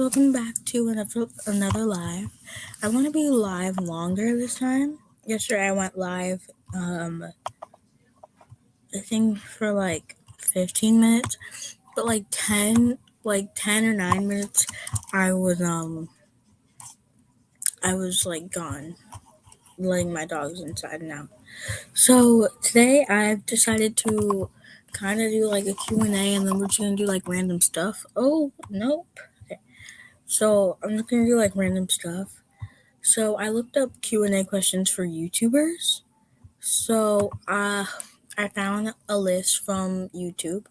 welcome back to another live. I want to be live longer this time. Yesterday I went live, I think for like 15 minutes, but like 10 or 9 minutes, I was like gone, letting my dogs inside and out. So today I've decided to kind of do like a Q&A, and then we're just gonna do like random stuff. Oh, nope. Okay. So I'm just gonna do like random stuff. So I looked up Q&A questions for YouTubers. So I found a list from YouTube.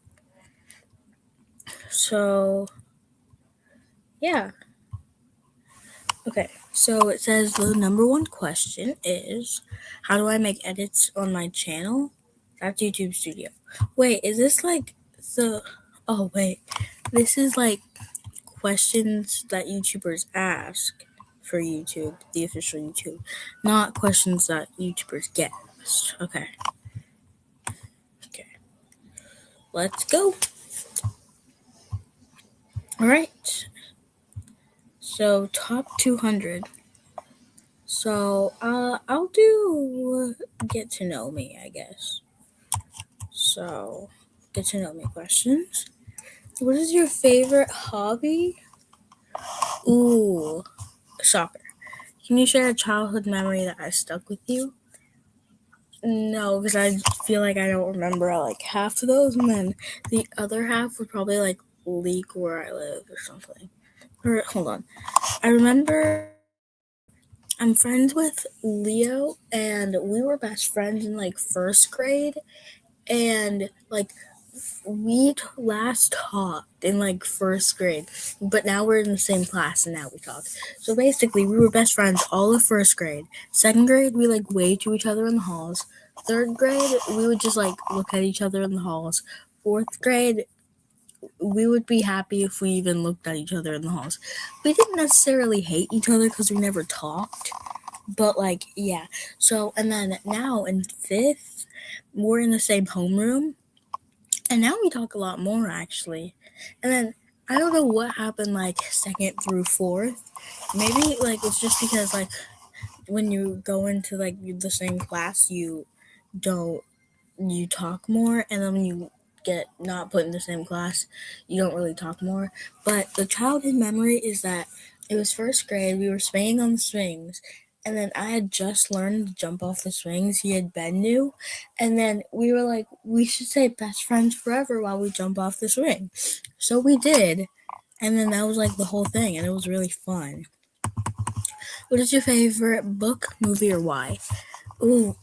So yeah. Okay. So it says the number one question is, how do I make edits on my channel? That's YouTube Studio. Wait, is this like the oh wait. This is like questions that YouTubers ask for YouTube, the official YouTube, not questions that YouTubers get. Okay. Okay. Let's go. All right. So top 200. So I'll do get to know me, I guess. So get to know me questions. What is your favorite hobby? Ooh, soccer. Can you share a childhood memory that has stuck with you? No, because I feel like I don't remember like half of those, and then the other half would probably like leak where I live or something. Or hold on, I remember I'm friends with Leo, and we were best friends in like first grade, and like we last talked in like first grade, but now we're in the same class and now we talk. So basically, we were best friends all of first grade. Second grade, we like waved to each other in the halls. Third grade, we would just like look at each other in the halls. Fourth grade, we would be happy if we even looked at each other in the halls. We didn't necessarily hate each other because we never talked, but like yeah. So and then now in fifth, we're in the same homeroom, and now we talk a lot more actually. And then I don't know what happened like second through fourth. Maybe like it's just because like when you go into like the same class, don't you talk more, and then when you get not put in the same class, you don't really talk more. But the childhood memory is that it was first grade, we were swinging on the swings, and then I had just learned to jump off the swings. He had been new, and then we were like, we should say best friends forever while we jump off the swing. So we did, and then that was like the whole thing, and it was really fun. What is your favorite book, movie, or why? Ooh,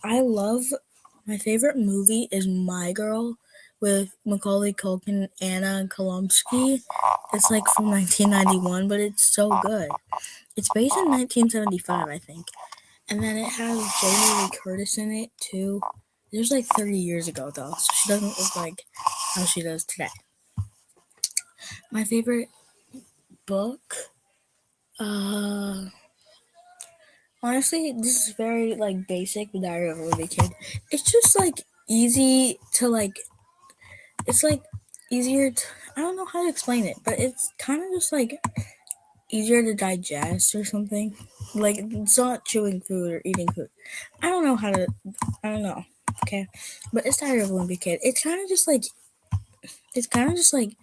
my favorite movie is My Girl with Macaulay Culkin, Anna Kolomsky. It's like from 1991, but it's so good. It's based in 1975, I think. And then it has Jamie Lee Curtis in it, too. It was like 30 years ago, though, so she doesn't look like how she does today. My favorite book? Uh... Honestly, this is very like basic. The Diary of a Wimpy Kid. It's just like easy to like. It's like easier. I don't know how to explain it, but it's kind of just like easier to digest or something. Like it's not chewing food or eating food. I don't know how to. I don't know. Okay, but it's Diary of a Wimpy Kid. It's kind of just like. It's kind of just like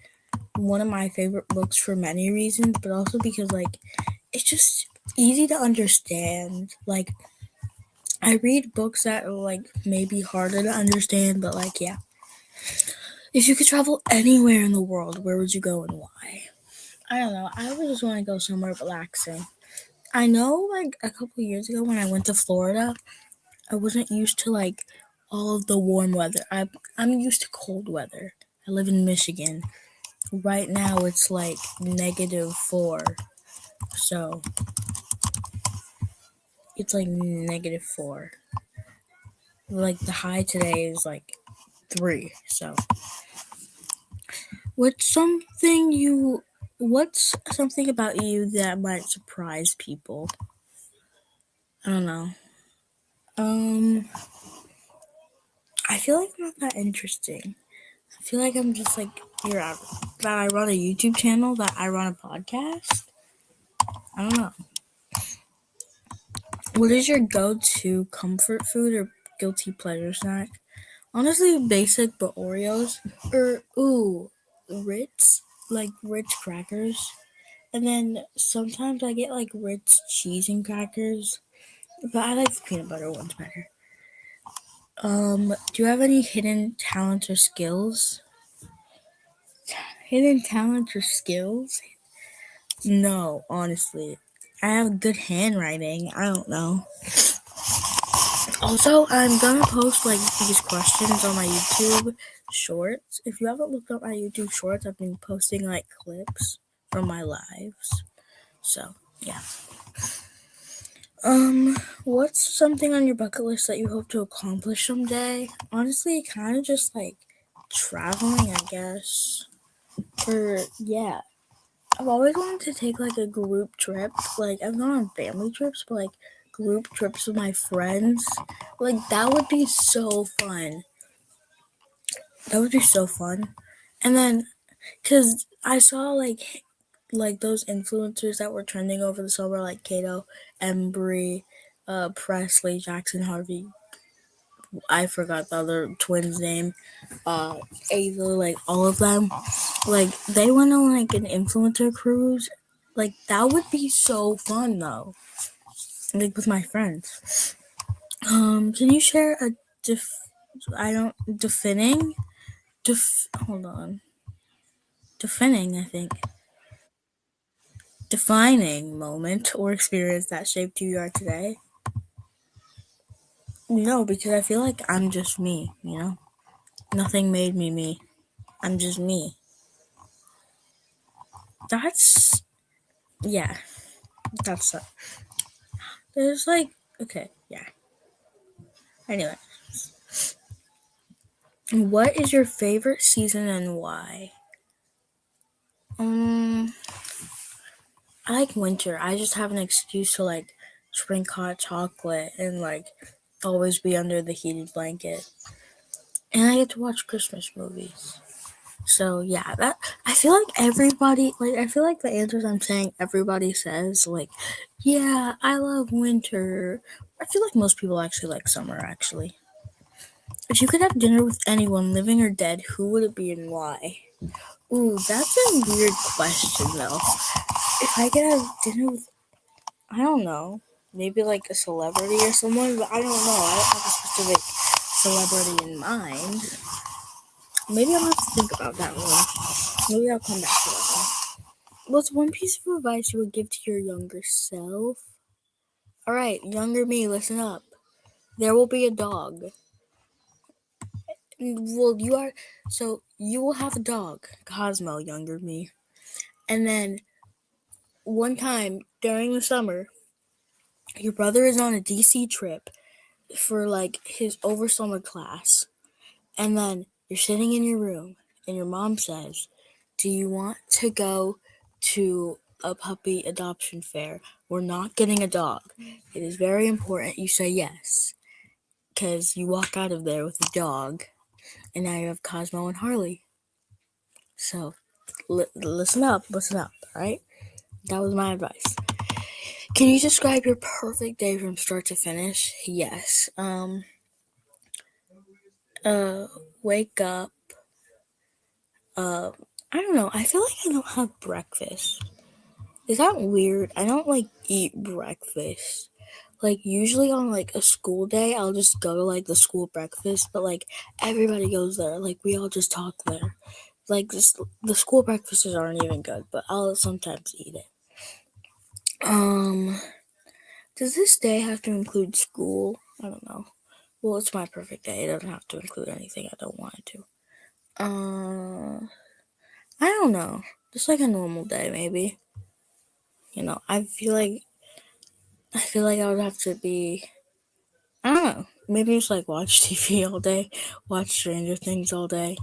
one of my favorite books for many reasons, but also because like it's just easy to understand. Like I read books that are like maybe harder to understand, but like yeah. If you could travel anywhere in the world, where would you go and why? I don't know. I would just want to go somewhere relaxing. I know like a couple years ago when I went to Florida, I wasn't used to like all of the warm weather. I'm used to cold weather. I live in Michigan. Right now it's like -4. So it's like -4. Like the high today is like 3. So what's something you what's something about you that might surprise people? I don't know. Um I feel like I'm not that interesting. I feel like I'm just like that I run a YouTube channel, that I run a podcast. I don't know. What is your go-to comfort food or guilty pleasure snack? Honestly, basic but Oreos. Or, Ritz. Like Ritz crackers. And then sometimes I get like Ritz cheese and crackers. But I like the peanut butter ones better. Do you have any hidden talents or skills? Hidden talents or skills? No, honestly. I have good handwriting. I don't know. Also, I'm gonna post like these questions on my YouTube shorts. If you haven't looked up my YouTube shorts, I've been posting like clips from my lives. So, yeah. What's something on your bucket list that you hope to accomplish someday? Honestly, kind of just like traveling, I guess. Or, yeah. I've always wanted to take like a group trip. Like, I've gone on family trips, but like group trips with my friends. Like, that would be so fun. That would be so fun. And then, cause I saw like those influencers that were trending over the summer, like Kato, Embry, Presley, Jackson Harvey. I forgot the other twins' name. Ava, like all of them. Like they went on like an influencer cruise. Like that would be so fun though. Like with my friends. Can you share a defining? Hold on. Defining, I think. Defining moment or experience that shaped who you are today? No, because I feel like I'm just me, you know? Nothing made me me. I'm just me. That's, yeah, that's, there's like, okay, yeah. Anyway, what is your favorite season and why? I like winter. I just have an excuse to like drink hot chocolate and like always be under the heated blanket. And I get to watch Christmas movies. So yeah, that I feel like everybody like I feel like the answers I'm saying everybody says like, yeah, I love winter. I feel like most people actually like summer actually. If you could have dinner with anyone, living or dead, who would it be and why? Ooh, that's a weird question though. If I could have dinner with I don't know. Maybe like a celebrity or someone, but I don't know. I don't have a specific celebrity in mind. Maybe I'll have to think about that one. Maybe I'll come back to that one. What's one piece of advice you would give to your younger self? Alright, younger me, listen up. There will be a dog. Well, you will have a dog, Cosmo, younger me. And then, one time during the summer, your brother is on a DC trip for like his over summer class. And then you're sitting in your room and your mom says, do you want to go to a puppy adoption fair? We're not getting a dog. It is very important you say yes. Because you walk out of there with a dog and now you have Cosmo and Harley. So listen up, alright? That was my advice. Can you describe your perfect day from start to finish? Yes. Wake up. I don't know. I feel like I don't have breakfast. Is that weird? I don't like eat breakfast. Like usually on like a school day, I'll just go to like the school breakfast, but like everybody goes there. Like we all just talk there. Like the school breakfasts aren't even good, but I'll sometimes eat it. Does this day have to include school? I don't know. Well, it's my perfect day. It doesn't have to include anything I don't want it to. I don't know. Just like a normal day, maybe. You know, I feel like I would have to be. I don't know. Maybe just like watch TV all day, watch Stranger Things all day.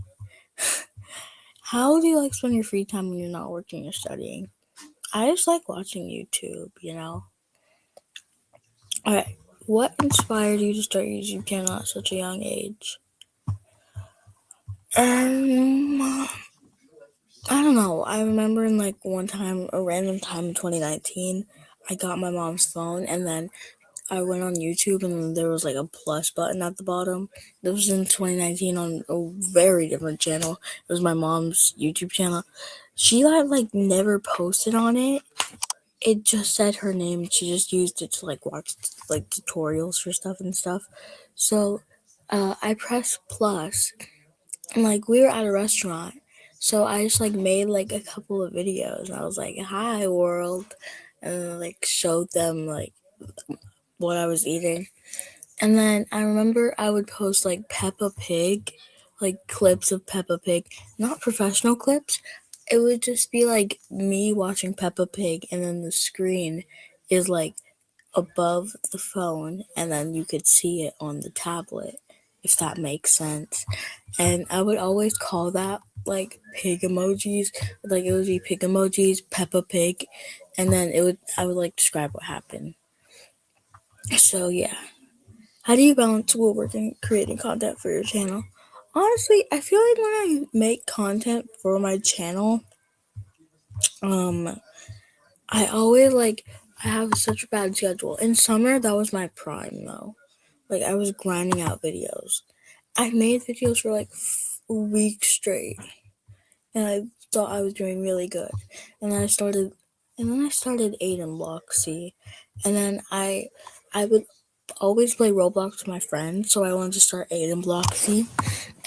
How do you like spend your free time when you're not working or studying? I just like watching YouTube, you know. Alright, what inspired you to start your YouTube channel at such a young age? I don't know. I remember in like one time, a random time in 2019, I got my mom's phone, and then I went on YouTube, and there was like a plus button at the bottom. This was in 2019 on a very different channel. It was my mom's YouTube channel. She like never posted on it. It just said her name, and she just used it to like watch like tutorials for stuff and stuff. So I pressed plus, and like we were at a restaurant. So I just like made like a couple of videos, and I was like, "Hi world," and then, like showed them like what I was eating. And then I remember I would post like Peppa Pig, like clips of Peppa Pig, not professional clips. It would just be like me watching Peppa Pig, and then the screen is like above the phone, and then you could see it on the tablet, if that makes sense. And I would always call that like pig emojis. Like it would be pig emojis, Peppa Pig, and then I would like describe what happened. So yeah. How do you balance schoolwork and creating content for your channel? Honestly, I feel like when I make content for my channel, um, I always I have such a bad schedule. In summer, that was my prime though. Like I was grinding out videos. I made videos for like a week straight, and I thought I was doing really good. And then I started, iAidan Bloxy, and then I would always play Roblox with my friends, so I wanted to start iAidan Bloxy.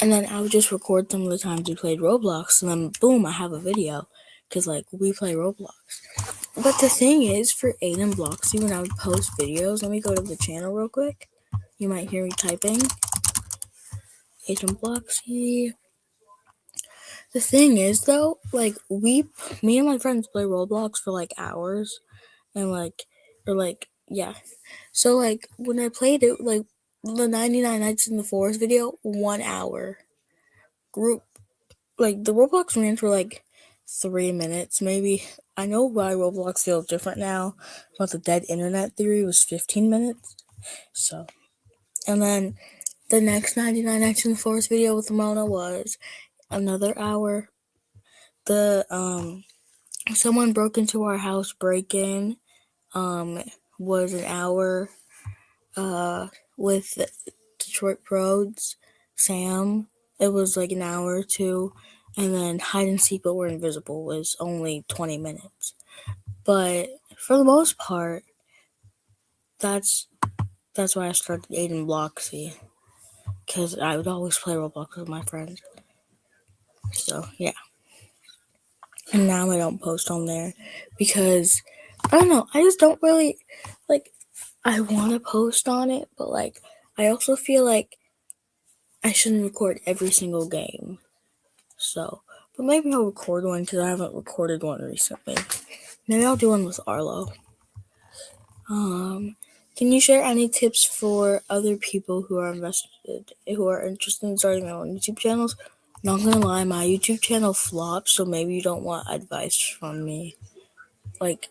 And then I would just record some of the times we played Roblox, and then boom, I have a video. Because, like, we play Roblox. But the thing is, for iAidan Bloxy, when I would post videos, let me go to the channel real quick. You might hear me typing. iAidan Bloxy. The thing is, though, like, me and my friends play Roblox for, like, hours. And, yeah. So, like, when I played it, like, the 99 Nights in the Forest video, 1 hour. Group like the Roblox rants were like 3 minutes, maybe. I know why Roblox feels different now, but the dead internet theory was 15 minutes. So, and then the next 99 Nights in the Forest video with Mona was another hour. The someone broke into our house break-in was an hour. With Detroit Roads, Sam, it was like an hour or two. And then Hide and Seek But We're Invisible was only 20 minutes. But for the most part, that's why I started iAidan Bloxy. Because I would always play Roblox with my friends. So, yeah. And now I don't post on there. Because, I don't know, I just don't really, I want to post on it. But, I also feel like I shouldn't record every single game. So, but maybe I'll record one because I haven't recorded one recently. Maybe I'll do one with Arlo. Can you share any tips for other people who are interested in starting their own YouTube channels? Not gonna lie, my YouTube channel flopped, so maybe you don't want advice from me. Like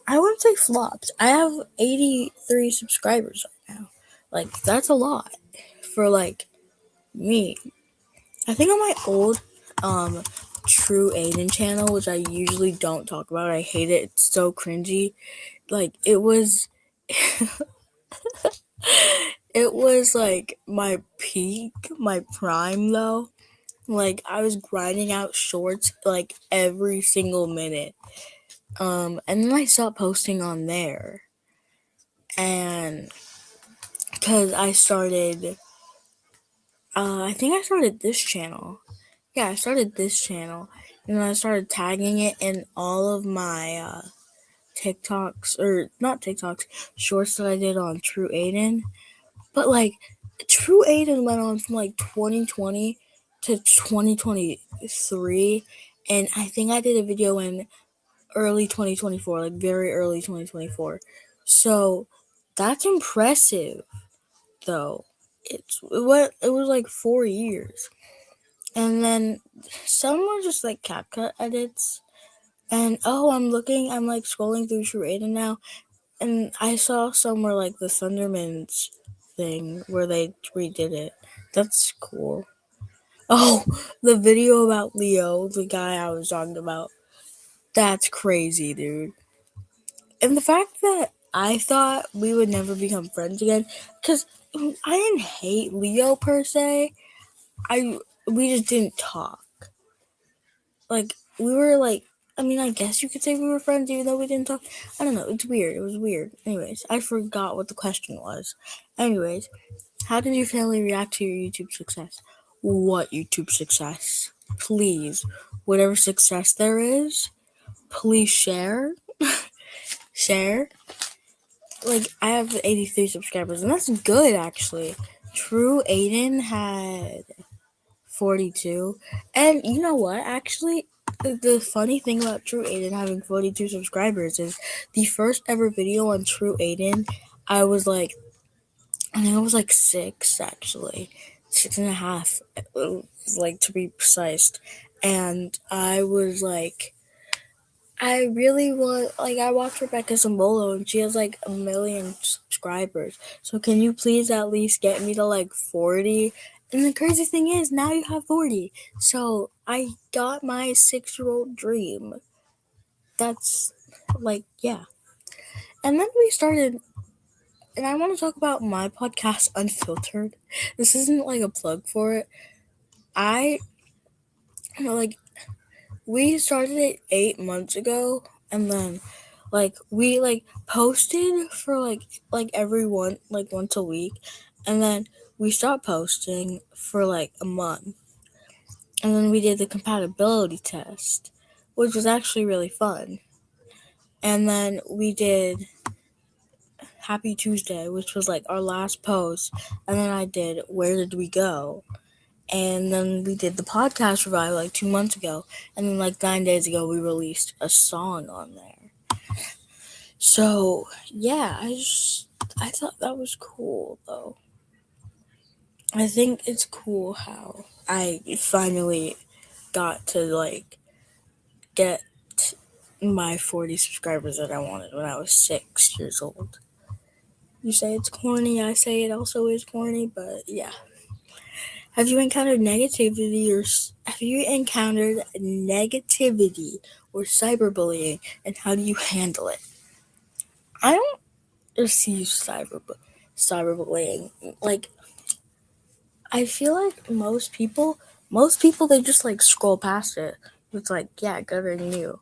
I wouldn't say flopped. I have 83 subscribers right now. That's a lot for me. I think on my old True Aiden channel, which I usually don't talk about, I hate it. It's so cringy. It was it was my peak, my prime though. I was grinding out shorts every single minute. And then I stopped posting on there. And because I started I think I started this channel. Yeah, I started this channel, and then I started tagging it in all of my TikToks, or not TikToks, shorts that I did on True Aiden. But True Aiden went on from 2020 to 2023, and I think I did a video in early 2024, very early 2024. So that's impressive, though. It was 4 years. And then some were just CapCut edits. And I'm scrolling through True Aiden now, and I saw somewhere the Thundermans thing where they redid it. That's cool. Oh, the video about Leo, the guy I was talking about. That's crazy, dude. And the fact that I thought we would never become friends again, because I didn't hate Leo per se. We just didn't talk. Like, we were like, I mean, I guess you could say we were friends even though we didn't talk. I don't know. It's weird. It was weird. Anyways, I forgot what the question was. Anyways, how did your family react to your YouTube success? What YouTube success? Please, whatever success there is, please share. Share. Like, I have 83 subscribers, and that's good, actually. True Aiden had 42. And you know what, actually? The funny thing about True Aiden having 42 subscribers is the first ever video on True Aiden, I was like, I think I was like 6, actually. 6.5, like, to be precise. And I was like, I really want, like, I watched Rebecca Zambolo and she has like 1 million subscribers. So can you please at least get me to like 40? And the crazy thing is, now you have 40. So I got my 6-year-old dream. That's like, yeah. And then we started, and I want to talk about my podcast, Unfiltered. This isn't like a plug for it. Like, we started it 8 months ago, and then like we like posted for like every one like once a week, and then we stopped posting for like a month, and then we did the compatibility test, which was actually really fun. And then we did Happy Tuesday, which was like our last post, and then I did Where Did We Go? And then we did the podcast revival like 2 months ago, and then like 9 days ago we released a song on there. So yeah, I thought that was cool though. I think it's cool how I finally got to like get my 40 subscribers that I wanted when I was 6 years old. You say it's corny, I say it also is corny, but yeah. Have you encountered negativity or cyberbullying, and how do you handle it? I don't receive cyberbullying. Like, I feel like most people they just like scroll past it. It's like, yeah, good on you.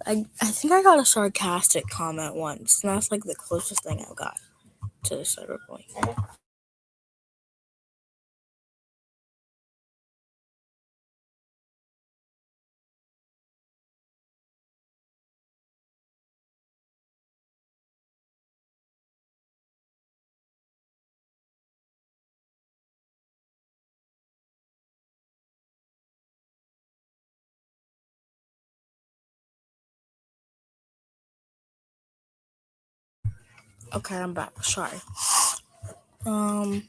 I think I got a sarcastic comment once, and that's like the closest thing I've got to cyberbullying. Okay, I'm back. Sorry. Um,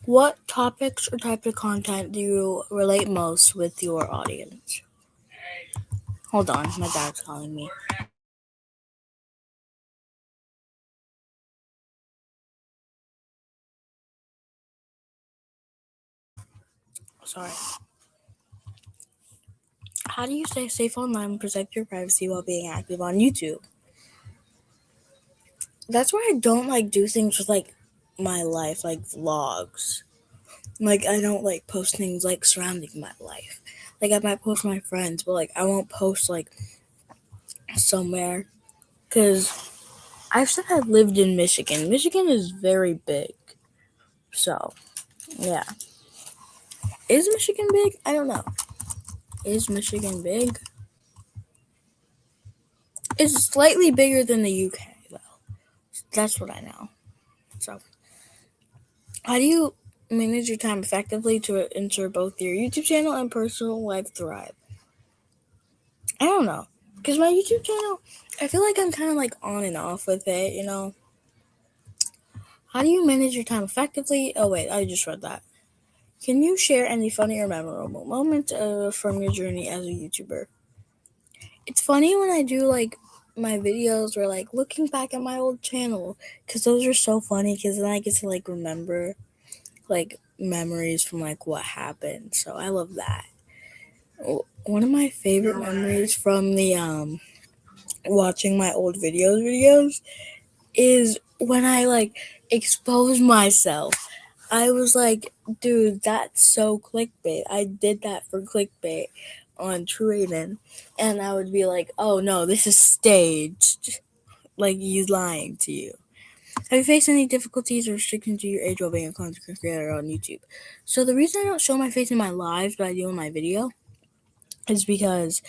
what topics or types of content do you relate most with your audience? Hold on, my dad's calling me. Sorry. How do you stay safe online and protect your privacy while being active on YouTube? That's why I don't like do things with like my life, like vlogs. Like, I don't like post things like surrounding my life. Like, I might post my friends, but like I won't post like somewhere, because I've said I lived in Michigan. Michigan is very big. So yeah. Is Michigan big? I don't know. Is Michigan big? It's slightly bigger than the UK though. That's what I know. So how do you manage your time effectively to ensure both your YouTube channel and personal life thrive? I don't know. Because my YouTube channel, I feel like I'm kind of like on and off with it, you know? How do you manage your time effectively? Oh, wait, I just read that. Can you share any funny or memorable moment from your journey as a YouTuber? It's funny when I do like my videos or like looking back at my old channel, because those are so funny, because then I get to like remember like memories from like what happened. So I love that. One of my favorite memories from the watching my old videos is when I like expose myself. I was like, dude, that's so clickbait. I did that for clickbait on iAidan, and I would be like, oh no, this is staged. Like he's lying to you. Have you faced any difficulties or restrictions due to your age while being a content creator on YouTube? So the reason I don't show my face in my lives, but I do in my video, is because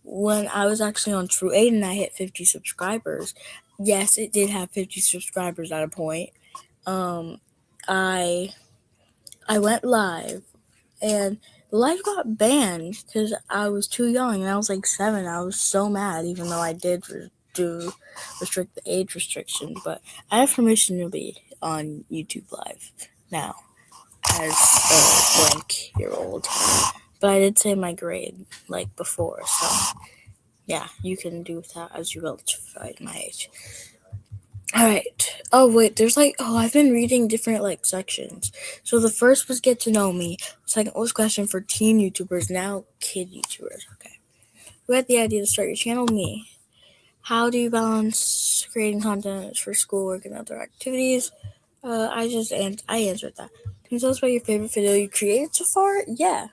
when I was actually on iAidan, I hit 50 subscribers. Yes, it did have 50 subscribers at a point. Um, I I went live, and the live got banned because I was too young, and I was like 7. I was so mad, even though I did do restrict the age restriction. But I have permission to be on YouTube Live now as a blank-year-old. But I did say my grade like before, so yeah, you can do that as you relatively my age. Alright. Oh wait, there's I've been reading different sections. So the first was get to know me. The second was question for teen YouTubers, now kid YouTubers. Okay. Who had the idea to start your channel? Me. How do you balance creating content for schoolwork and other activities? I answered that. Can you tell us about your favorite video you created so far? Yeah.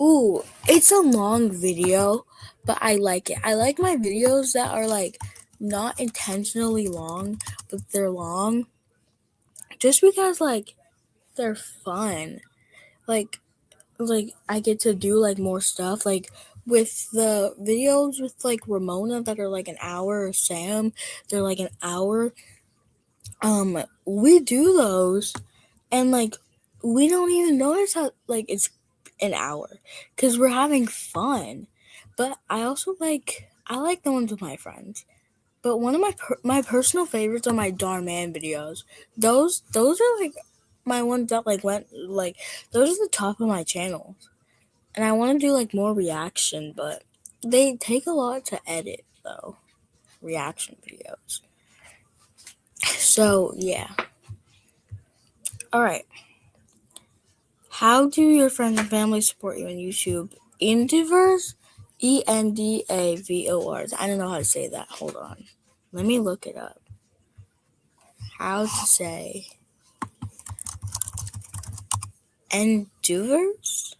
Ooh, it's a long video, but I like it. I like my videos that are not intentionally long, but they're long just because they're fun. Like I get to do more stuff with the videos with Ramona that are an hour, or Sam, they're an hour. We do those and we don't even notice how it's an hour because we're having fun. But I like the ones with my friends. But one of my personal favorites are my Dar Man videos. Those are my ones that went those are the top of my channel. And I want to do more reaction, but they take a lot to edit though. Reaction videos. So yeah. All right. How do your friends and family support you on YouTube? Endivers? ENDAVORs. I don't know how to say that. Hold on. Let me look it up. How to say Endeavors?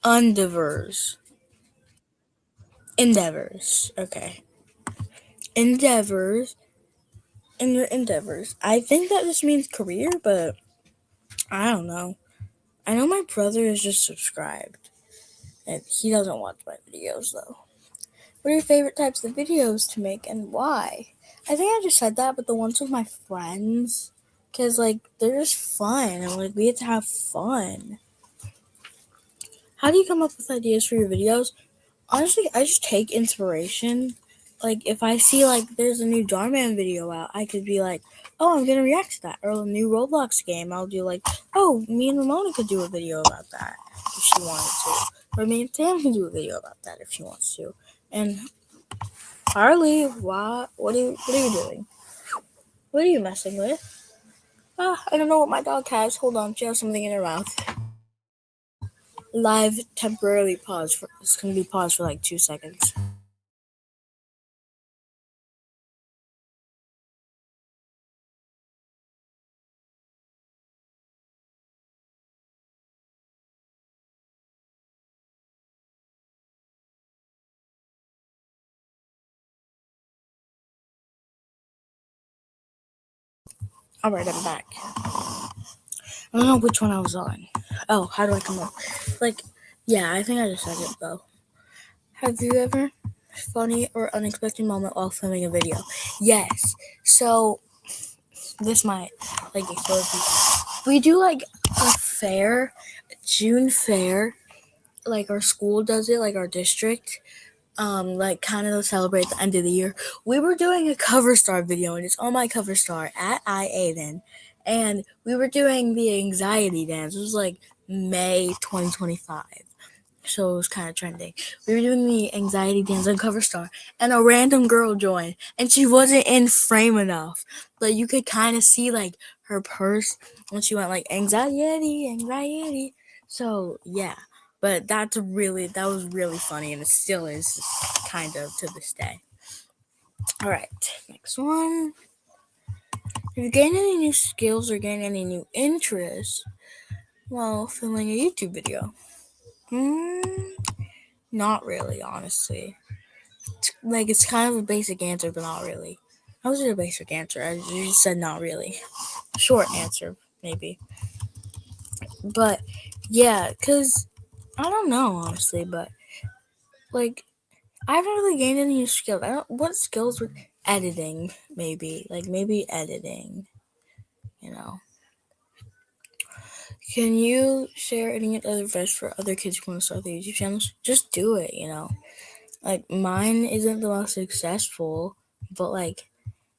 Endeavors. Endeavors. Okay. Endeavors. In your endeavors. I think that just means career, but I don't know. I know my brother is just subscribed. And he doesn't watch my videos though. What are your favorite types of videos to make and why? I think I just said that, but the ones with my friends, because they're just fun and we get to have fun. How do you come up with ideas for your videos? Honestly, I just take inspiration. If I see there's a new Darman video out, I could be like, oh, I'm gonna react to that. Or a new Roblox game, I'll do oh, me and Ramona could do a video about that if she wanted to. Or me and Sam can do a video about that if she wants to. And Harley, what are you doing? What are you messing with? I don't know what my dog has. Hold on, she has something in her mouth. Live temporarily pause. It's gonna be paused for 2 seconds. Alright, I'm back. I don't know which one I was on. Oh, how do I come up? Yeah, I think I just said it though. Have you ever funny or unexpected moment while filming a video? Yes. So this might expose you. We do a fair, June fair. Our school does it, our district. Kind of to celebrate the end of the year. We were doing a cover star video, and it's on my cover star at iAidan. And we were doing the anxiety dance. It was May 2025. So it was kind of trending. We were doing the anxiety dance on cover star, and a random girl joined, and she wasn't in frame enough. You could kind of see her purse when she went anxiety. So yeah. But that was really funny, and it still is kind of to this day. All right, next one. Have you gained any new skills or gained any new interests while filming a YouTube video? Not really, honestly. It's kind of a basic answer, but not really. How was it a basic answer? I just said not really. Short answer, maybe. But yeah, because I don't know, honestly, but like I haven't really gained any new skills. What skills were editing, maybe. Maybe editing, you know. Can you share any other advice for other kids who want to start their YouTube channels? Just do it, you know. Mine isn't the most successful, but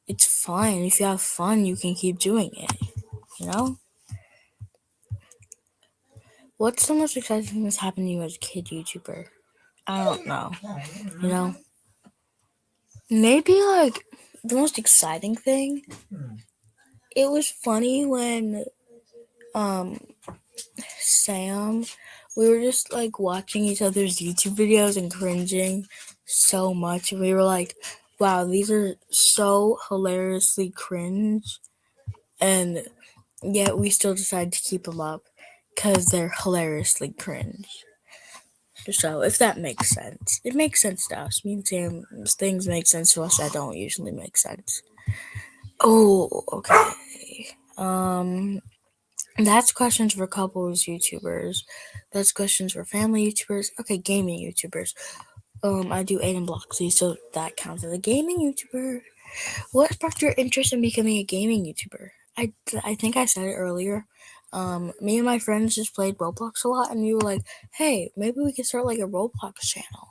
it's fun. If you have fun, you can keep doing it, you know? What's the most exciting thing that's happened to you as a kid YouTuber? I don't know, you know? Maybe, the most exciting thing, it was funny when, Sam, we were just, watching each other's YouTube videos and cringing so much. We were like, wow, these are so hilariously cringe. And yet we still decided to keep them up because they're hilariously cringe. So, if that makes sense. It makes sense to us. Me and Sam's things make sense to us that don't usually make sense. Oh, okay. That's questions for couples YouTubers. That's questions for family YouTubers. Okay, gaming YouTubers. I do iAidan Bloxy, so that counts as a gaming YouTuber. What sparked your interest in becoming a gaming YouTuber? I think I said it earlier. Me and my friends just played Roblox a lot, and we were like, hey, maybe we could start a Roblox channel.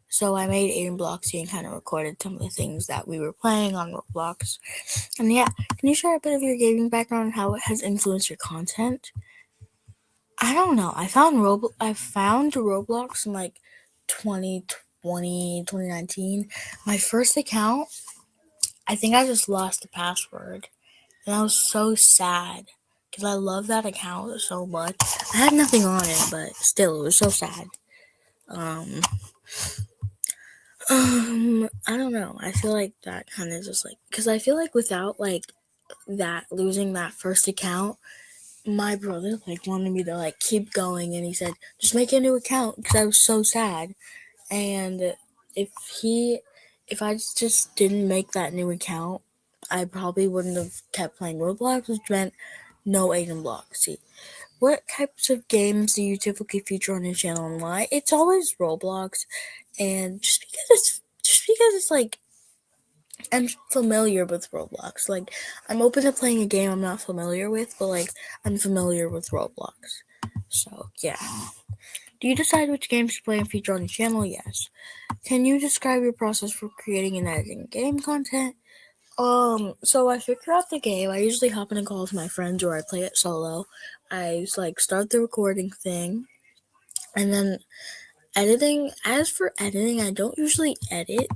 So I made iAidan Bloxy and kind of recorded some of the things that we were playing on Roblox. And yeah, can you share a bit of your gaming background and how it has influenced your content? I don't know. I found Roblox in 2020, 2019. My first account, I think I just lost the password. And I was so sad because I love that account so much. I had nothing on it, but still, it was so sad. I don't know. I feel like that kind of just because I feel like without that losing that first account, my brother wanted me to keep going, and he said just make a new account because I was so sad. And if he, if I just didn't make that new account, I probably wouldn't have kept playing Roblox, which meant no iAidan Bloxy. What types of games do you typically feature on your channel and why? It's always Roblox, and just because it's I'm familiar with Roblox. I'm open to playing a game I'm not familiar with, but I'm familiar with Roblox. So yeah. Do you decide which games to play and feature on your channel? Yes. Can you describe your process for creating and editing game content? So I figure out the game. I usually hop in a call with my friends or I play it solo. I start the recording thing, and then editing. As for editing, I don't usually edit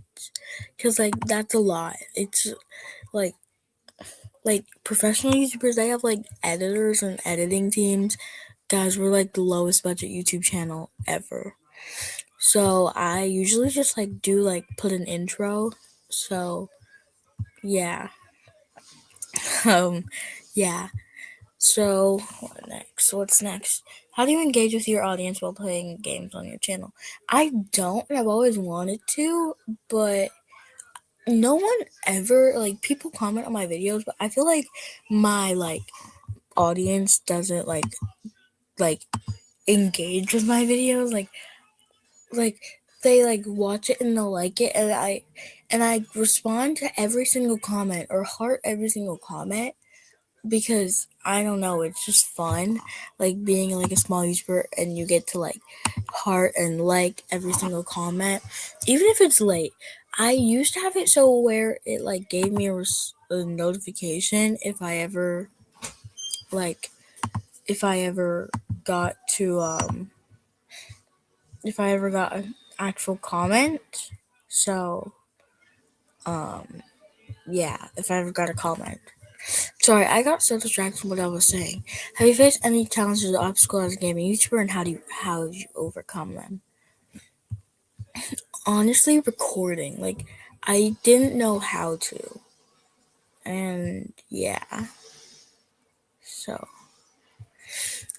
because that's a lot. It's like professional YouTubers, they have editors and editing teams. Guys, we're the lowest budget YouTube channel ever. So I usually just do put an intro. So yeah. Yeah. So what's next? How do you engage with your audience while playing games on your channel? I don't, and I've always wanted to, but no one ever people comment on my videos, but I feel like my audience doesn't engage with my videos. They watch it and they'll like it, and I respond to every single comment or heart every single comment because I don't know, it's just fun being a small YouTuber and you get to heart and every single comment even if it's late. I used to have it so where it gave me a notification if I ever if I ever got to if I ever got an actual comment. So yeah, if I ever got a comment. Sorry, I got so distracted from what I was saying. Have you faced any challenges or obstacles as a gaming YouTuber, and how did you overcome them? Honestly, recording. Like, I didn't know how to, and yeah. So,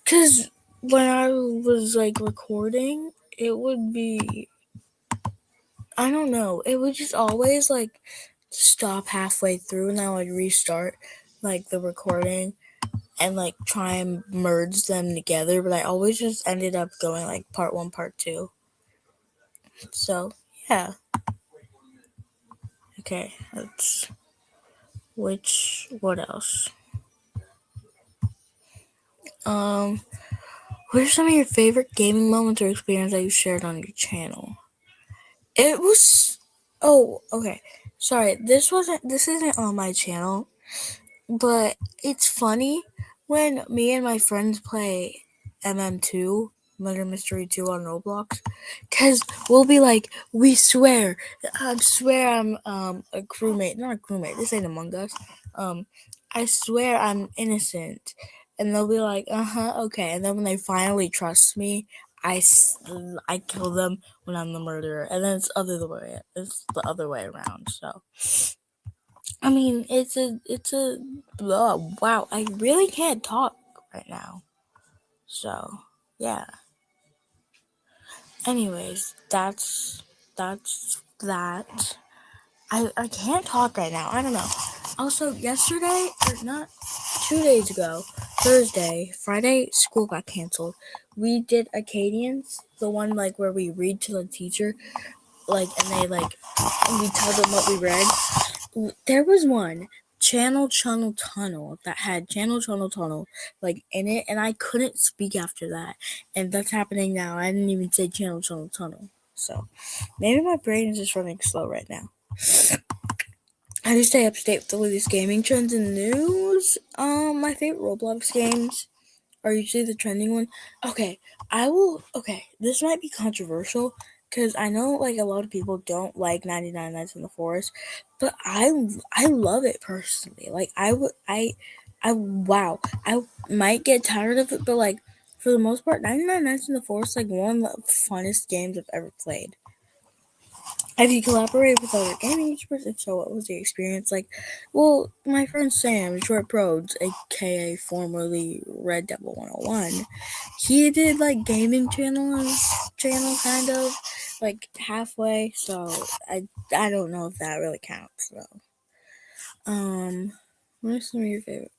cause when I was like recording, it would be, I don't know, it would just always like stop halfway through, and I would restart like the recording and like try and merge them together, but I always just ended up going like part one, part two. So yeah. Okay, let's what else? Um what are some of your favorite gaming moments or experience that you shared on your channel? It was okay. Sorry, this isn't on my channel, but it's funny when me and my friends play MM2, Murder Mystery 2 on Roblox, because we'll be like, I swear I'm a crewmate, not a crewmate, this ain't Among Us, I swear I'm innocent, and they'll be like, okay, and then when they finally trust me, I kill them when I'm the murderer, and then it's the other way around, so. I mean, wow, I really can't talk right now. So, yeah. Anyways, that's that. I can't talk right now. I don't know. Also, yesterday, or not 2 days ago, Thursday, Friday, school got canceled. We did iAidan's, the one like where we read to the teacher, like, and we tell them what we read. There was one channel tunnel that had channel tunnel like in it, and I couldn't speak after that, and that's happening now. I didn't even say channel tunnel, so maybe my brain is just running slow right now. How do you stay up to date with the latest gaming trends and news? My favorite Roblox games are usually the trending one. Okay, Okay, this might be controversial because I know like a lot of people don't like 99 Nights in the Forest, but I love it personally. Like wow, I might get tired of it, but like for the most part, 99 Nights in the Forest is like one of the funnest games I've ever played. Have you collaborated with other gaming YouTubers? If so, what was the experience like? Well, my friend Sam, Short Prods, aka formerly Red Devil 101, he did like gaming channel kind of like halfway, so I don't know if that really counts. So, what are some of your favorite?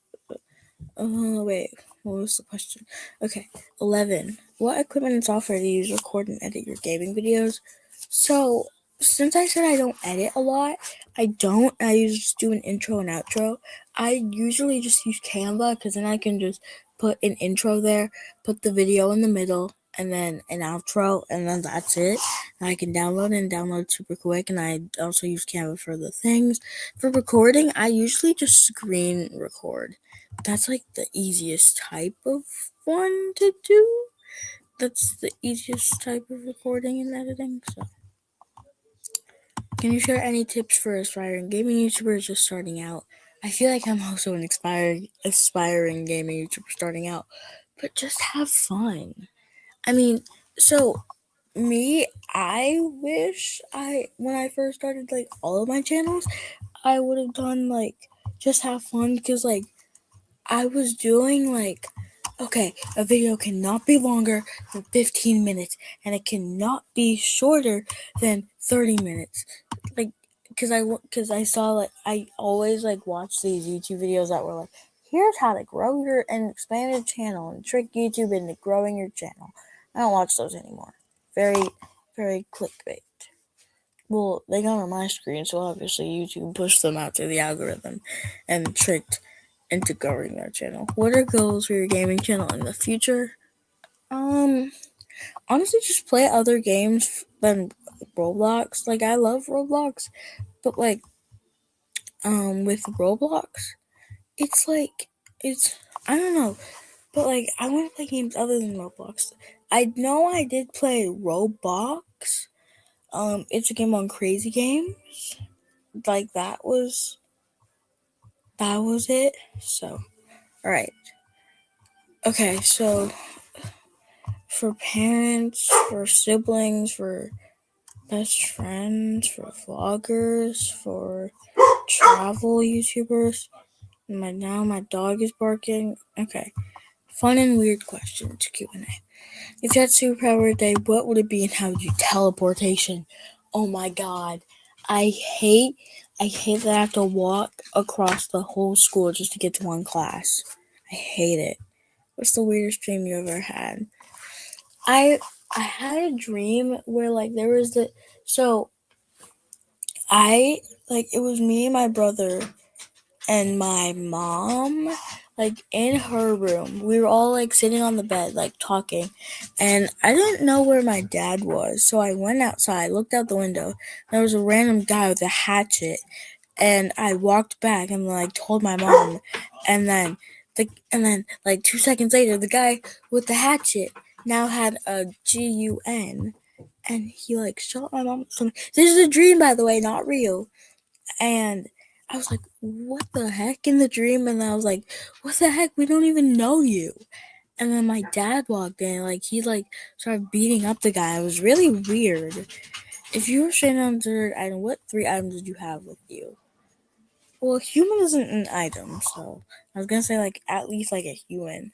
Wait, what was the question? Okay, 11. What equipment and software do you use to record and edit your gaming videos? So, since I said I don't edit a lot, I don't. I usually just do an intro and outro. I usually just use Canva because then I can just put an intro there, put the video in the middle, and then an outro, and then that's it. And I can download super quick, and I also use Canva for the things. For recording, I usually just screen record. That's like the easiest type of one to do. That's the easiest type of recording and editing. So, can you share any tips for aspiring gaming YouTubers just starting out? I feel like I'm also an aspiring gaming YouTuber starting out, but just have fun. I mean, so me, I wish when I first started like all of my channels, I would have done like just have fun because like I was doing like, okay, a video cannot be longer than 15 minutes and it cannot be shorter than 30 minutes. Like, because I saw like, I always like watch these YouTube videos that were like, here's how to grow your and expand your channel and trick YouTube into growing your channel. I don't watch those anymore. Very, very clickbait. Well, they got on my screen, so obviously YouTube pushed them out to the algorithm and tricked into growing their channel. What are goals for your gaming channel in the future? Honestly, just play other games than Roblox. Like, I love Roblox, but like, with Roblox, it's like, I don't know, but like, I want to play games other than Roblox. I know I did play Roblox. It's a game on Crazy Games. Like, that was it. So, all right. Okay, so for parents, for siblings, for best friends, for vloggers, for travel YouTubers. Now my dog is barking. Okay. Fun and weird questions, Q&A. If you had superpower today, what would it be and how would you teleportation? Oh my god. I hate that I have to walk across the whole school just to get to one class. I hate it. What's the weirdest dream you ever had? I had a dream where there was it was me and my brother and my mom in her room. We were all sitting on the bed talking, and I didn't know where my dad was, so I went outside, looked out the window, and there was a random guy with a hatchet, and I walked back and told my mom, and then 2 seconds later the guy with the hatchet now had a gun, and he shot my mom. This is a dream, by the way, not real. And I was like, what the heck, in the dream? And I was like, what the heck? We don't even know you. And then my dad walked in, he started beating up the guy. It was really weird. If you were stranded on a desert island, what 3 items did you have with you? Well, a human isn't an item, so I was gonna say at least a human.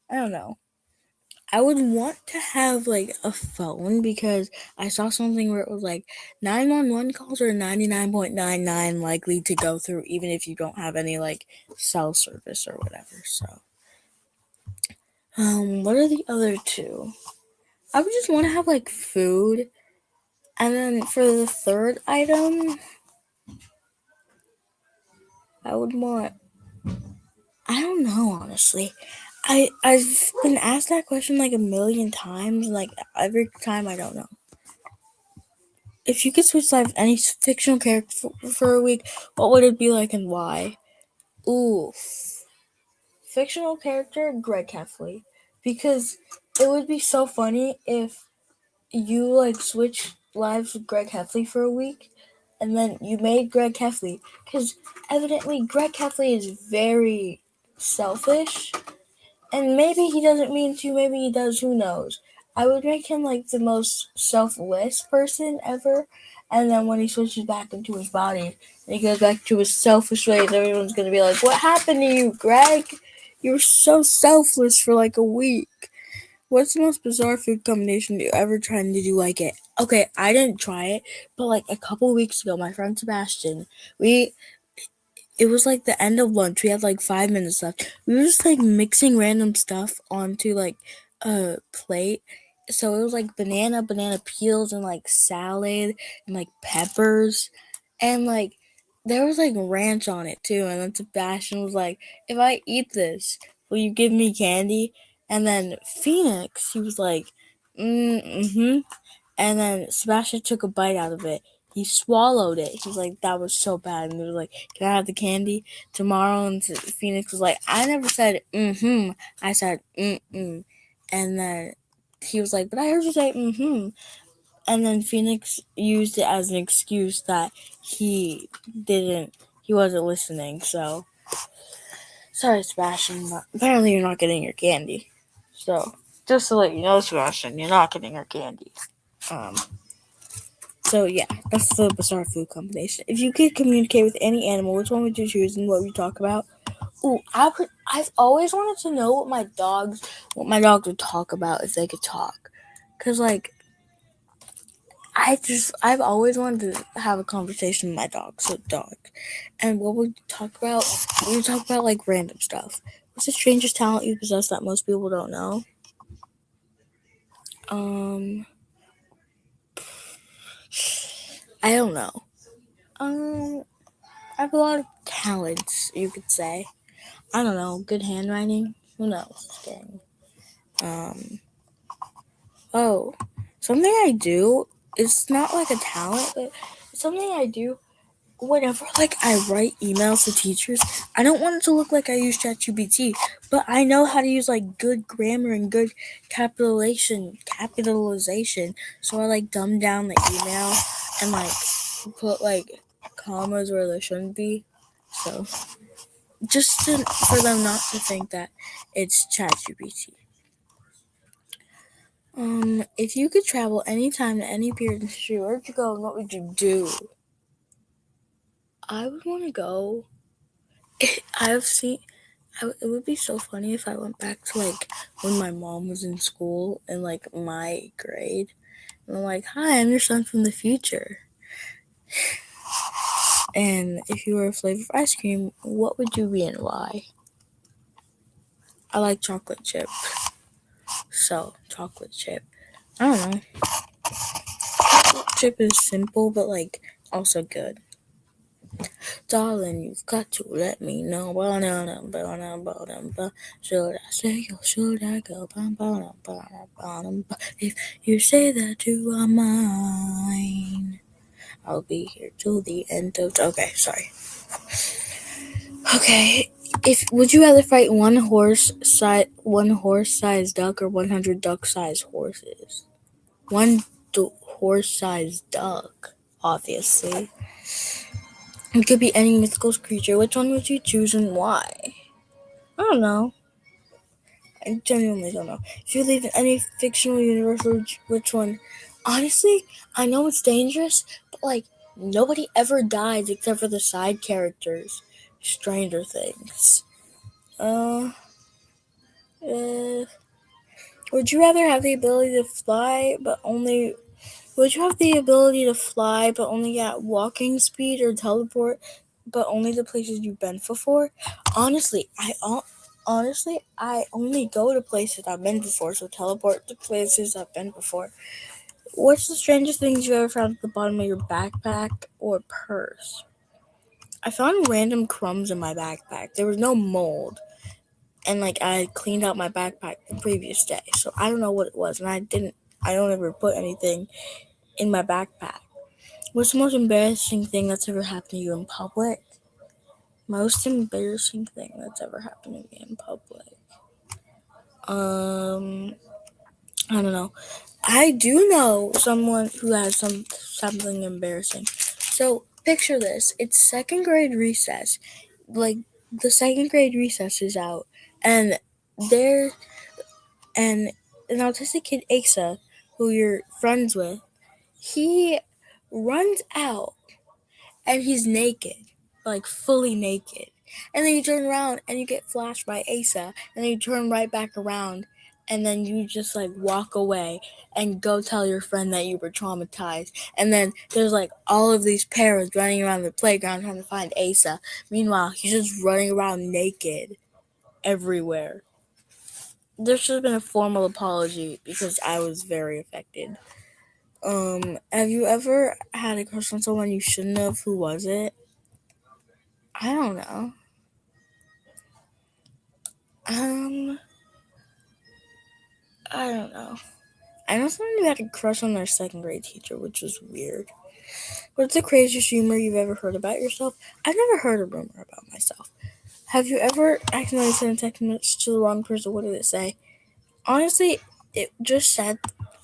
I don't know. I would want to have a phone because I saw something where it was 911 calls are 99.99 likely to go through even if you don't have any cell service or whatever. So, what are the other 2? I would just want to have food, and then for the 3rd item, I would want. I don't know, honestly. I've been asked that question a million times, and every time I don't know. If you could switch life with any fictional character for a week, what would it be like and why? Ooh, fictional character Greg Heffley, because it would be so funny if you switch lives with Greg Heffley for a week, and then you made Greg Heffley, because evidently Greg Heffley is very selfish. And maybe he doesn't mean to, maybe he does, who knows. I would make him the most selfless person ever, and then when he switches back into his body and he goes back to his selfish ways, everyone's gonna be like, what happened to you, Greg? You were so selfless for a week. What's the most bizarre food combination you ever tried and did you like it? Okay, I didn't try it, but a couple weeks ago, my friend Sebastian, it was the end of lunch. We had 5 minutes left. We were just mixing random stuff onto a plate. So it was banana peels, and salad, and peppers, and there was ranch on it too. And then Sebastian was like, if I eat this, will you give me candy? And then Phoenix, he was like, mm-hmm. And then Sebastian took a bite out of it. He swallowed it. He was like, that was so bad. And he was like, can I have the candy tomorrow? And Phoenix was like, I never said mm-hmm. I said mm-mm. And then he was like, but I heard you say mm-hmm. And then Phoenix used it as an excuse that he wasn't listening. So, sorry, Sebastian, but apparently you're not getting your candy. So, just to let you know, Sebastian, you're not getting your candy. So yeah, that's the bizarre food combination. If you could communicate with any animal, which one would you choose and what would you talk about? Ooh, I've always wanted to know what my dogs would talk about if they could talk. Cause I've always wanted to have a conversation with my dog. So dog. And what would you talk about? We would talk about random stuff. What's the strangest talent you possess that most people don't know? I don't know. I have a lot of talents, you could say. I don't know, good handwriting? Who knows? Just kidding. Something I do, it's not a talent, but it's something I do whenever I write emails to teachers. I don't want it to look like I use ChatGPT, but I know how to use good grammar and good capitalization. So I dumb down the email and put commas where there shouldn't be. So for them not to think that it's ChatGPT. If you could travel anytime to any period in history, where would you go and what would you do? I would want to go. I've seen. It would be so funny if I went back to like when my mom was in school in like my grade, and I'm like, "Hi, I'm your son from the future." And if you were a flavor of ice cream, what would you be and why? I like chocolate chip, so chocolate chip. I don't know. Chocolate chip is simple, but like also good. Darling, you've got to let me know. Should I say or should I go? If you say that you are mine, I'll be here till the end of. Okay, sorry. Okay, would you rather fight one horse-sized duck or 100 duck-sized horses? One horse-sized duck, obviously. It could be any mythical creature. Which one would you choose and why? I don't know. I genuinely don't know. If you live in any fictional universe, which one? Honestly, I know it's dangerous, but like nobody ever dies except for the side characters. Stranger Things. Uh, uh would you rather have the ability to fly, but only would you have the ability to fly, but only at walking speed, or teleport, but only the places you've been before? Honestly, I only go to places I've been before, so teleport to places I've been before. What's the strangest things you ever found at the bottom of your backpack or purse? I found random crumbs in my backpack. There was no mold, and like I cleaned out my backpack the previous day, so I don't know what it was, and I don't ever put anything in my backpack. What's the most embarrassing thing that's ever happened to you in public? Most embarrassing thing that's ever happened to me in public. I don't know. I do know someone who has something embarrassing. So picture this: it's second grade recess. Like the second grade recess is out, and there and an autistic kid, Asa, who you're friends with, he runs out and he's naked, like fully naked. And then you turn around and you get flashed by Asa, and then you turn right back around, and then you just like walk away and go tell your friend that you were traumatized. And then there's like all of these parents running around the playground trying to find Asa. Meanwhile, he's just running around naked everywhere. There should have been a formal apology because I was very affected. Have you ever had a crush on someone you shouldn't have? Who was it? I don't know. Um, I don't know. I know someone who had a crush on their second grade teacher, which was weird. What's the craziest rumor you've ever heard about yourself? I've never heard a rumor about myself. Have you ever accidentally sent a text message to the wrong person? What did it say? Honestly, it just said,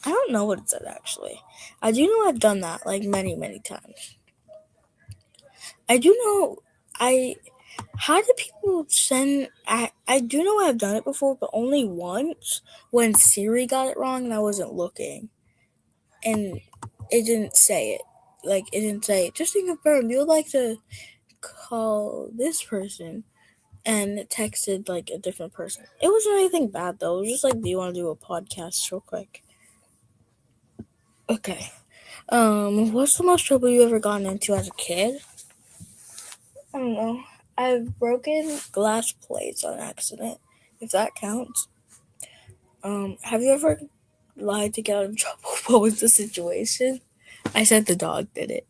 I don't know what it said actually. I do know I've done that like many, many times. I do know I How do people send? I do know I've done it before, but only once when Siri got it wrong and I wasn't looking, and it didn't say it. Like it didn't say just to confirm you would like to call this person, and it texted like a different person. It wasn't anything bad though. It was just like, do you want to do a podcast real quick? Okay. What's the most trouble you ever gotten into as a kid? I don't know. I've broken glass plates on accident, if that counts. Have you ever lied to get out of trouble? What was the situation? I said the dog did it.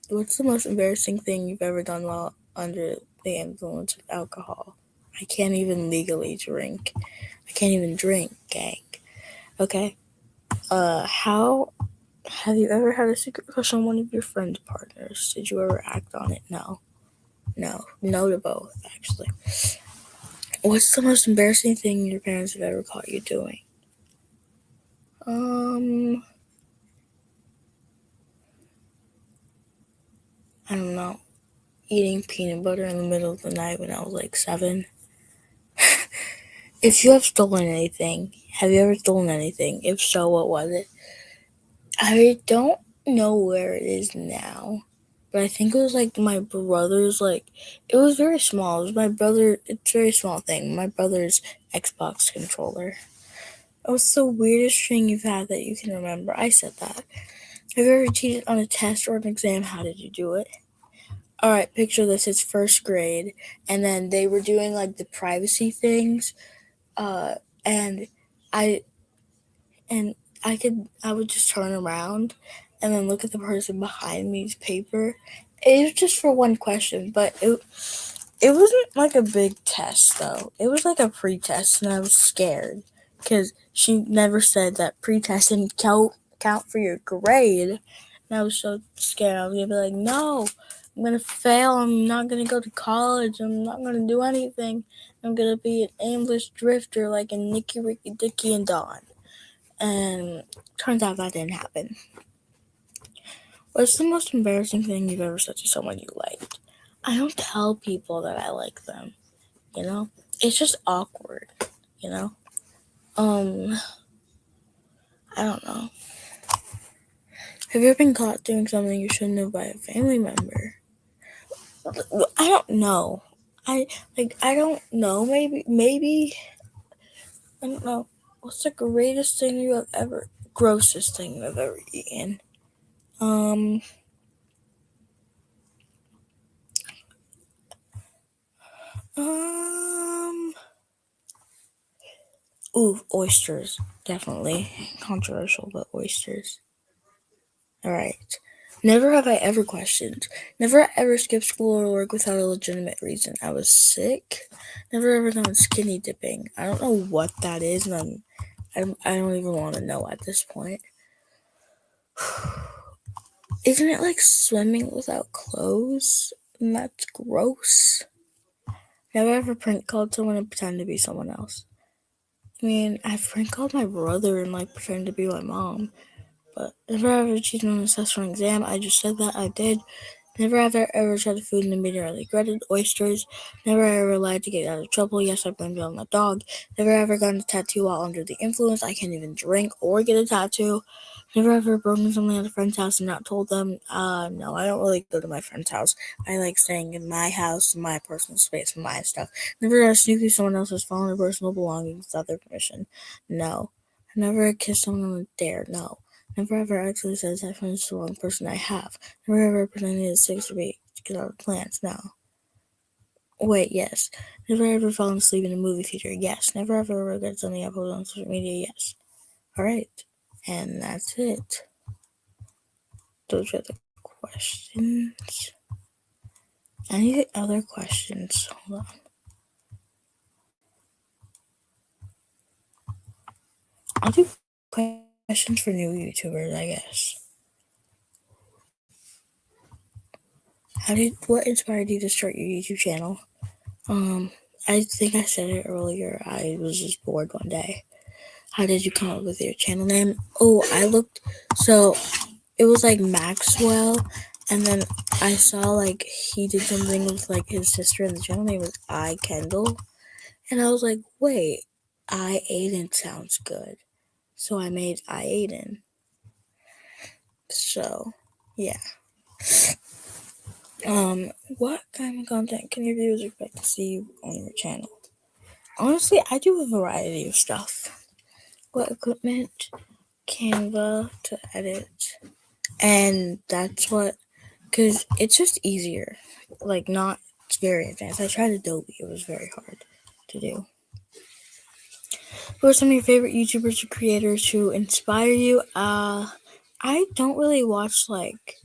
What's the most embarrassing thing you've ever done while under the influence of alcohol? I can't even legally drink. I can't even drink, gang. Okay. How have you ever had a secret crush on one of your friend's partners? Did you ever act on it? No. No to both, actually. What's the most embarrassing thing your parents have ever caught you doing? I don't know. eating peanut butter in the middle of the night when I was like 7. If you have stolen anything, have you ever stolen anything? If so, what was it? I don't know where it is now, but I think it was like my brother's, like, it was very small. It was my brother, it's a very small thing. My brother's Xbox controller. What's the weirdest thing you've had that you can remember? I said that. Have you ever cheated on a test or an exam? How did you do it? Alright, picture this. It's first grade, and then they were doing like the privacy things, uh, and I and I would just turn around and then look at the person behind me's paper. It was just for one question, but it wasn't like a big test though. It was like a pre-test, and I was scared because she never said that pre-test didn't count for your grade. And I was so scared. I was gonna be like, no, I'm gonna fail. I'm not gonna go to college. I'm not gonna do anything. I'm gonna be an aimless drifter like a Nicky, Ricky, Dicky, and Dawn. And turns out that didn't happen. What's the most embarrassing thing you've ever said to someone you liked? I don't tell people that I like them, you know? It's just awkward, you know? I don't know. Have you ever been caught doing something you shouldn't have by a family member? I don't know. I don't know. Maybe I don't know. What's the greatest thing you have ever, grossest thing you have ever eaten? Um, um, Oysters. Definitely. Controversial, but oysters. Alright. Never have I ever questioned. Never ever skipped school or work without a legitimate reason. I was sick. Never ever gone skinny dipping. I don't know what that is, and I don't even want to know at this point. Isn't it like swimming without clothes? And that's gross. Never ever prank called someone and pretend to be someone else. I mean, I've prank called my brother and like pretend to be my mom. But never ever cheated on a test or an exam. I just said that I did. Never have I ever tried food and immediately regretted. Oysters. Never ever lied to get out of trouble. Yes, I blamed it on the dog. Never ever gotten a tattoo while under the influence. I can't even drink or get a tattoo. Never ever broken something at a friend's house and not told them. No, I don't really go to my friend's house. I like staying in my house, my personal space, my stuff. Never ever sneak through someone else's phone or personal belongings without their permission. No. I never kissed someone on a dare. No. Never ever actually says I finished the wrong person I have. Never ever pretended it's 6 to get out of plans. No. Wait, yes. Never ever fallen asleep in a movie theater. Yes. Never ever regret something I posted on social media. Yes. Alright. And that's it. Those are the questions. Any other questions? Hold on. I'll do questions for new YouTubers, I guess. What inspired you to start your YouTube channel? I think I said it earlier. I was just bored one day. How did you come up with your channel name? Oh, so it was like Maxwell, and then I saw like he did something with like his sister, and the channel name was iKendall, and I was like, wait, iAidan sounds good, so I made iAidan. So, yeah. What kind of content can your viewers expect to see on your channel? Honestly, I do a variety of stuff. What equipment? Canva to edit, and that's what, because it's just easier, like not it's very advanced. I tried Adobe. It was very hard to do. Who are some of your favorite YouTubers or creators who inspire you? I don't really watch like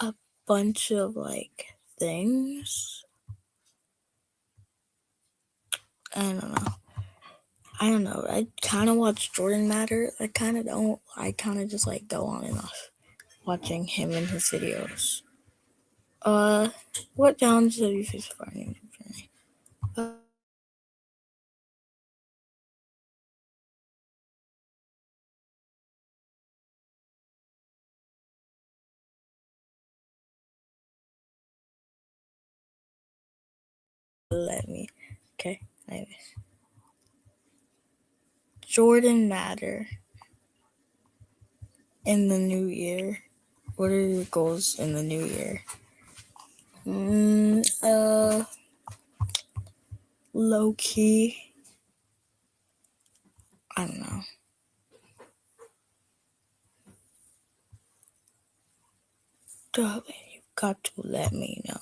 a bunch of like things. I don't know I kind of watch Jordan Matter. I kind of don't. I kind of just like go on and off watching him and his videos. What challenges have you faced so far in your YouTube journey? let me. Okay, anyways. Jordan matter in the new year. What are your goals in the new year? Low key. I don't know. Darling, you got to let me know.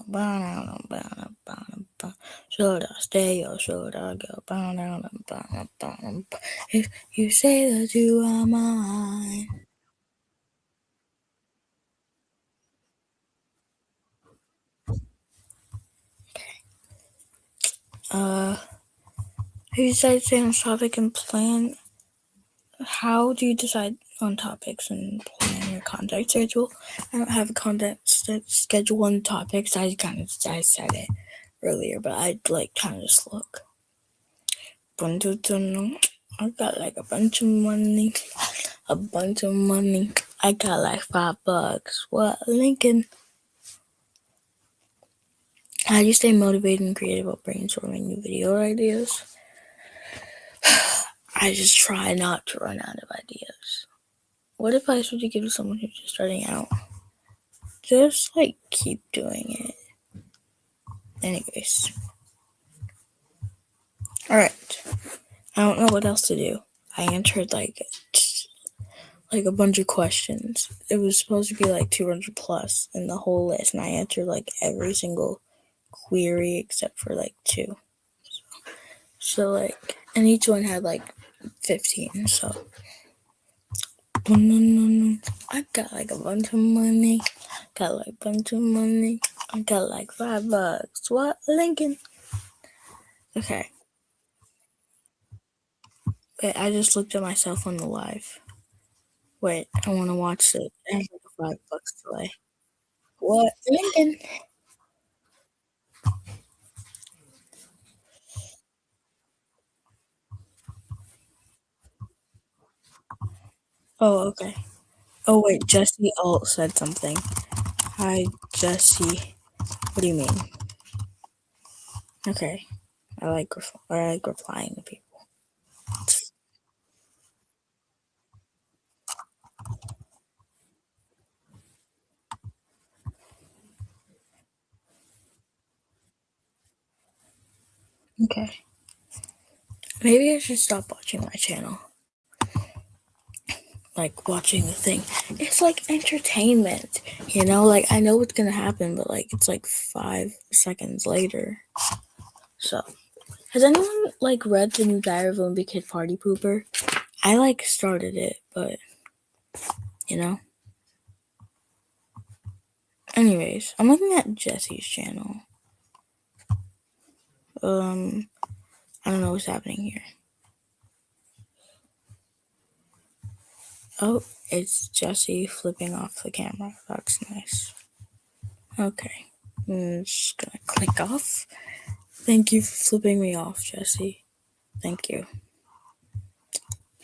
Should I stay or should I go? If you say that you are mine. Who decides to stay on topic and plan? How do you decide on topics and plan your content schedule? I don't have a content schedule on topics. I said it earlier, but I'd like kind of just look. I got like a bunch of money. I got like $5. What, Lincoln? How do you stay motivated and creative while brainstorming new video ideas? I just try not to run out of ideas. What advice would you give to someone who's just starting out? Just like keep doing it. Anyways. Alright. I don't know what else to do. I answered like a bunch of questions. It was supposed to be like 200 plus in the whole list, and I answered like every single query except for like 2. So like, and each one had like 15. So I got like a bunch of money. I got like $5. What, Lincoln? Okay. Wait, I just looked at myself on the live. Wait, I want to watch it. I have like $5 delay. What, Lincoln? Oh, okay. Oh wait, Jesse Alt said something. Hi, Jesse. What do you mean? Okay, I like replying to people. Okay, maybe I should stop watching my channel. Like watching the thing, it's like entertainment, you know. Like I know what's gonna happen, but like it's like 5 seconds later. So, has anyone like read the new Diary of a Wimpy Kid Party Pooper? I like started it, but you know. Anyways, I'm looking at Jesse's channel. I don't know what's happening here. Oh, it's Jesse flipping off the camera. That's nice. Okay. I'm just gonna click off. Thank you for flipping me off, Jesse. Thank you.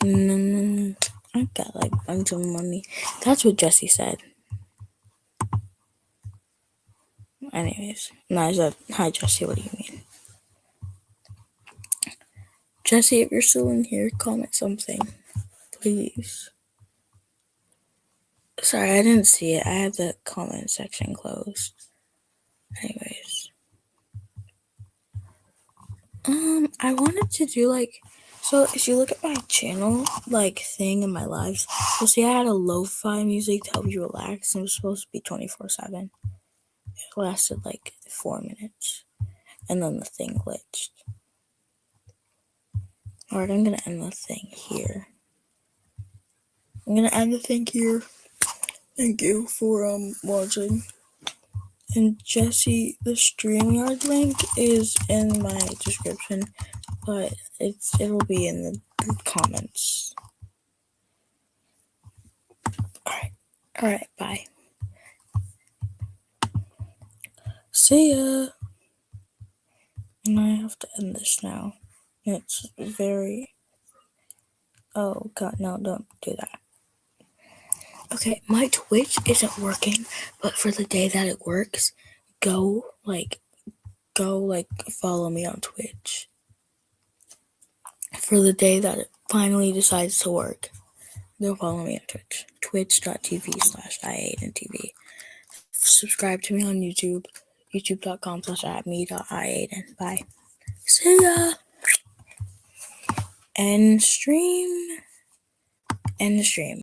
I got like a bunch of money. That's what Jesse said. Anyways, no, I said, hi, Jesse, what do you mean? Jesse, if you're still in here, comment something, please. Sorry, I didn't see it. I had the comment section closed. Anyways. I wanted to do like, so if you look at my channel, like thing in my lives, you'll see I had a lo-fi music to help you relax, and it was supposed to be 24/7. It lasted like 4 minutes, and then the thing glitched. Alright, I'm gonna end the thing here. Thank you for watching. And Jesse, the StreamYard link is in my description, but it'll be in the comments. Alright, bye. See ya. And I have to end this now. It's very. Oh god, no, don't do that. Okay, my Twitch isn't working, but for the day that it works, go like go follow me on Twitch. For the day that it finally decides to work, go follow me on Twitch. Twitch.tv/iAidan.tv. Subscribe to me on YouTube. youtube.com/@me.iAidan. Bye. See ya. End stream.